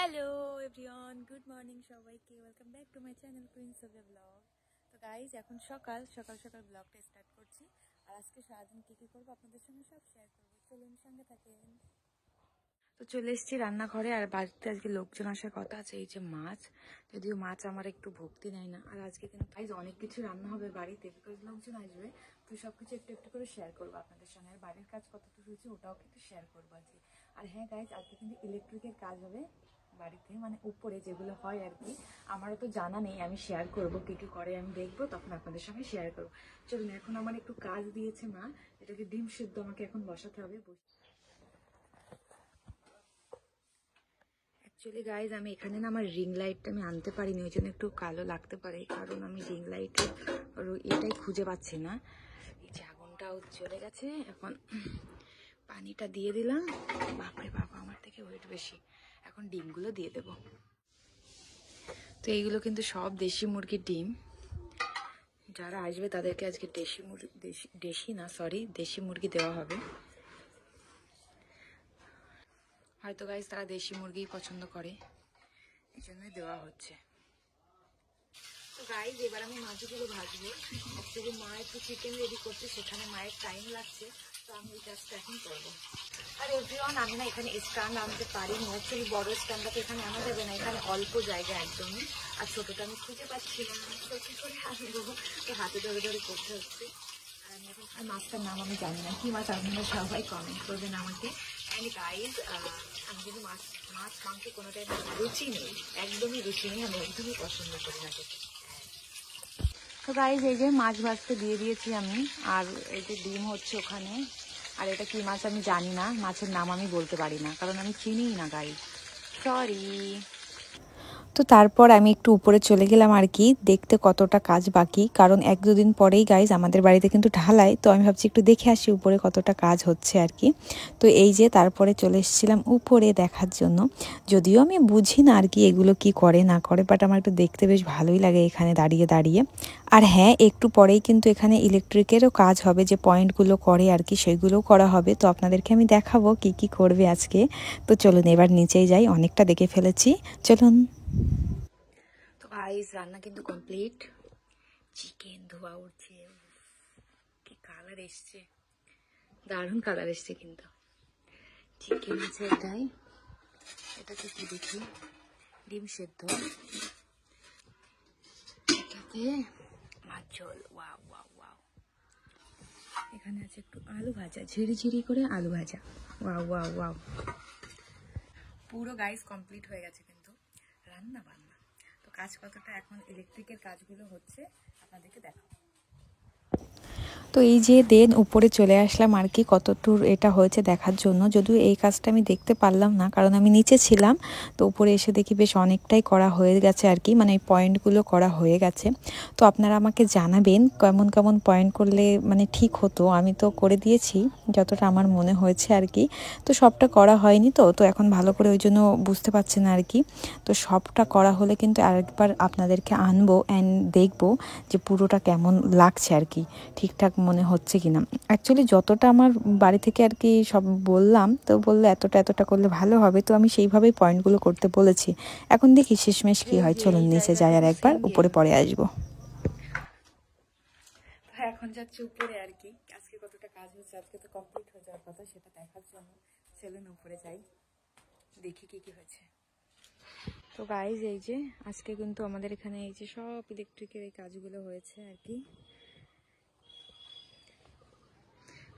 Hello everyone, good morning সবাইকে। Welcome back to my channel queens of the blog. তো guys, এখন সকাল সকাল ব্লগটা স্টার্ট করছি। আর আজকে সারাদিন কী কী করবো আপনাদের সঙ্গে সব শেয়ার করবো, চলুন সঙ্গে থাকেন। তো চলে এসেছি রান্নাঘরে, আর বাড়িতে আজকে লোকজন আসার কথা আছে। এই যে মাছ, যদিও মাছ আমার একটু ভক্তি নেয় না। আর আজকে কিন্তু গাইজ অনেক কিছু রান্না হবে বাড়িতে, বিকজ লোকজন আসবে। তো সব কিছু একটু একটু করে শেয়ার করবো আপনাদের সঙ্গে। আর বাড়ির কাজ কতটুকু হয়েছে ওটাও কিন্তু শেয়ার করবো আজকে। আর হ্যাঁ গাইজ, আজকে কিন্তু ইলেকট্রিকের কাজ হবে বাড়িতে, মানে উপরে যেগুলো হয় আর কি। আমারও তো জানা নেই, আমি শেয়ার করবো কী কী করে, আমি দেখবো তখন আপনাদের সঙ্গে শেয়ার করবো। চলুন, এখন আমার একটু কাজ দিয়েছে মা, এটাকে ডিম সিদ্ধ আমাকে এখন বসাতে হবে। অ্যাকচুয়ালি গাইজ, আমি এখানে না আমার রিং লাইটটা আমি আনতে পারিনি, ওই জন্য একটু কালো লাগতে পারে, কারণ আমি রিং লাইটের এটাই খুঁজে পাচ্ছি না। এই যে আগুনটাও চলে গেছে, এখন পানিটা দিয়ে দিলাম। বাপরে বাবা, আমার থেকে ওয়েট বেশি। এখন ডিমগুলো দিয়ে দেব। তো এইগুলো কিন্তু সব দেশি মুরগির ডিম। যারা আসবে তাদেরকে আজকে দেশি মুরগি দেওয়া হবে। হয়তো গাইজ তারা দেশি মুরগি পছন্দ করে, এই জন্যই দেওয়া হচ্ছে। তো গাইজ, এবার আমি মাছগুলো ভাজবো। অ্যাকচুয়ালি মা একটু চিকেন রেডি করছে, সেখানে মায়ের টাইম লাগছে, তো আমি এই কাজটা এখন করবো। আর এভরিওয়ান, আমি না এখানে স্ট্যান্ড আনতে পারিনি। অ্যাকচুয়ালি বড় স্ট্যান্ডটাকে এখানে আনা যাবে না, এখানে অল্প জায়গা একদমই। আর ছোটোটা আমি খুঁজে পাচ্ছি না, তো কী করে আনবো, তো হাতে ধরে ধরে করতে হচ্ছে। আর আমি এখন মাছটার নাম আমি জানি না, কী মাছ আপনারা সবাই কমেন্ট করবেন আমাকে। অ্যান্ড গাইজ, আমি কিন্তু মাছ মাংস কোনোটাই রুচি নেই, একদমই রুচি নেই, আমি একদমই পছন্দ করি না। তো গাইজ, এই যে মাছ ভাজতে দিয়ে দিয়েছি আমি, আর এই যে ডিম হচ্ছে ওখানে। আর এটা কি মাছ আমি জানি না, মাছের নাম আমি বলতে পারি না, কারণ আমি চিনিই না গাইজ, সরি। তো তারপর আমি একটু উপরে চলে গেলাম আর কি, দেখতে কতটা কাজ বাকি, কারণ 1-2 দিন পরেই গাইজ আমাদের বাড়িতে কিন্তু ঢালাই। তো আমি ভাবছি একটু দেখে আসি উপরে কতটা কাজ হচ্ছে আর কি। তো এই যে তারপরে চলে এসেছিলাম উপরে দেখার জন্য। যদিও আমি বুঝি না আর কি এগুলো কি করে না করে, বাট আমার একটু দেখতে বেশ ভালোই লাগে এখানে দাঁড়িয়ে দাঁড়িয়ে। আর হ্যাঁ, একটু পরেই কিন্তু এখানে ইলেকট্রিকেরও কাজ হবে, যে পয়েন্টগুলো করে আর কি, সেগুলোও করা হবে। তো আপনাদেরকে আমি দেখাবো কি কি করবে আজকে। তো চলুন এবার নিচেই যাই, অনেকটা দেখে ফেলেছি, চলুন। তো গাইস, রান্না কিন্তু কমপ্লিট। চিকেন ধোয়া উঠছে, কি কালার এসছে, দারুণ কালার এসছে কিন্তু। চিকেন আছে এটাই, এটাকে কি দেখি, ডিম সেদ্ধ, এটাতে মাছ ঝোল, ওয়াও ওয়াও ওয়াও। এখানে আছে একটু আলু ভাজা, ঝিরিঝিরি করে আলু ভাজা, ওয়াও ওয়াও ওয়াও। পুরো গাইস কমপ্লিট হয়ে গেছে কিন্তু রান্না বান্না। তো কাজ কতটা এখন ইলেকট্রিকের কাজগুলো হচ্ছে আপনাদেরকে দেখাবো। তো এই যে দেন উপরে চলে আসলাম আর কি, কতদূর এটা হয়েছে দেখার জন্য। যদিও এই কাজটা আমি দেখতে পারলাম না, কারণ আমি নিচে ছিলাম। তো উপরে এসে দেখি বেশ অনেকটাই করা হয়ে গেছে আর কি, মানে এই পয়েন্টগুলো করা হয়ে গেছে। তো আপনারা আমাকে জানাবেন কেমন কেমন পয়েন্ট করলে মানে ঠিক হতো। আমি তো করে দিয়েছি যতটা আমার মনে হয়েছে আর কি। তো সবটা করা হয়নি, তো এখন ভালো করে ওই জন্য বুঝতে পারছি না আর কি। তো সবটা করা হলে কিন্তু আরেকবার আপনাদেরকে আনবো অ্যান্ড দেখবো যে পুরোটা কেমন লাগছে আর কি, ঠিকঠাক মনে হচ্ছে কিনা। অ্যাকচুয়ালি যতটা আমার বাড়ি থেকে আর কি সব বললাম, তো বললো এতটা করলে ভালো হবে। তো আমি সেইভাবেই পয়েন্টগুলো করতে বলেছি। এখন দেখি শেষমেশ কি হয়। চলুন নিচে যাই আর একবার, উপরে পরে আসবো। এখন যাচ্ছি উপরে আর কি, আজকে কতটা কাজ হচ্ছে, আজকে তো কমপ্লিট হয়ে যাওয়ার কথা, সেটা দেখার জন্য। চলুন উপরে যাই, দেখি কি কি হয়েছে। তো গাইজ, এই যে আজকে কিন্তু আমাদের এখানে এই যে সব ইলেকট্রিকের এই কাজগুলো হয়েছে আর কি।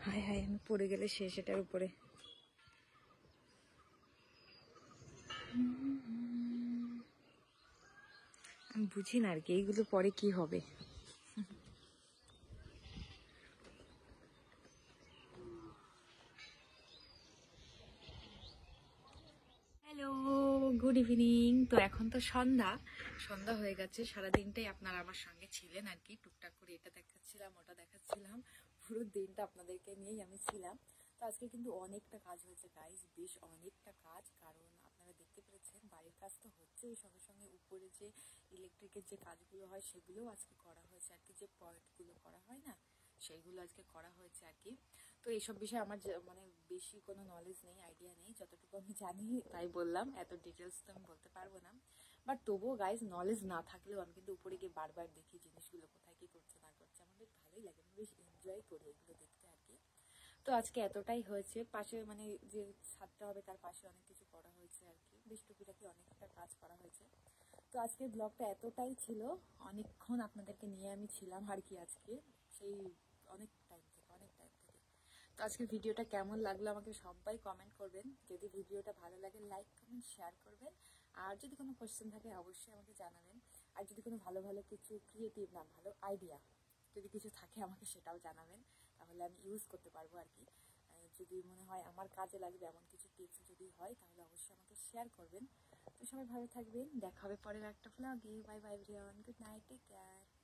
হায় হায়, আমি পড়ে গেলে শেষ এটার উপরে। আমি বুঝি না আর কি এইগুলো পরে কি হবে। Hello, good evening. তো এখন তো সন্ধ্যা হয়ে গেছে। সারাদিনটাই আপনারা আমার সঙ্গে ছিলেন আর কি, টুকটাক করে এটা দেখাচ্ছিলাম ওটা দেখাচ্ছিলাম, পুরো দিনটা আপনাদেরকে নিয়েই আমি ছিলাম। তো আজকে কিন্তু অনেকটা কাজ হয়েছে গাইজ, বেশ অনেকটা কাজ। কারণ আপনারা দেখতে পেরেছেন বাড়ির কাজ তো হচ্ছেই, সঙ্গে সঙ্গে উপরে যে ইলেকট্রিকের যে কাজগুলো হয় সেগুলোও আজকে করা হয়েছে আর কি, যে পয়েন্টগুলো করা হয় না, সেইগুলো আজকে করা হয়েছে আর কি। তো এইসব বিষয়ে আমার মানে বেশি কোনো নলেজ নেই, আইডিয়া নেই, যতটুকু আমি জানি তাই বললাম, এত ডিটেলস তো আমি বলতে পারবো না। বাট তবুও গাইজ নলেজ না থাকলেও আমি কিন্তু উপরে গিয়ে বারবার দেখি জিনিসগুলো কোথায় কি করছে না করছে, আমার বেশ ভালোই লাগে, আমি বেশ এনজয় করি এগুলো দেখতে আর কি। তো আজকে এতটাই হয়েছে, পাশে মানে যে ছাদটা হবে তার পাশে অনেক কিছু করা হয়েছে আর কি, বেশ টুকিটাকি অনেকটা কাজ করা হয়েছে। তো আজকের ব্লগটা এতটাই ছিল, অনেকক্ষণ আপনাদেরকে নিয়ে আমি ছিলাম আর কি আজকে, সেই অনেক টাইম থেকে। তো আজকের ভিডিওটা কেমন লাগলো আমাকে সবাই কমেন্ট করবেন, যদি ভিডিওটা ভালো লাগে লাইক কমেন্ট শেয়ার করবেন, আর যদি কোনো কোয়েশ্চেন থাকে অবশ্যই আমাকে জানাবেন, আর যদি কোনো ভালো ভালো কিছু ক্রিয়েটিভ না ভালো আইডিয়া যদি কিছু থাকে আমাকে সেটাও জানাবেন, তাহলে আমি ইউজ করতে পারবো আর কি। যদি মনে হয় আমার কাজে লাগবে এমন কিছু টিপস যদি হয় তাহলে অবশ্যই আমাকে শেয়ার করবেন। তো সবাই ভালো থাকবেন, দেখা হবে পরের একটা ব্লগে। Bye bye everyone, good night, take care.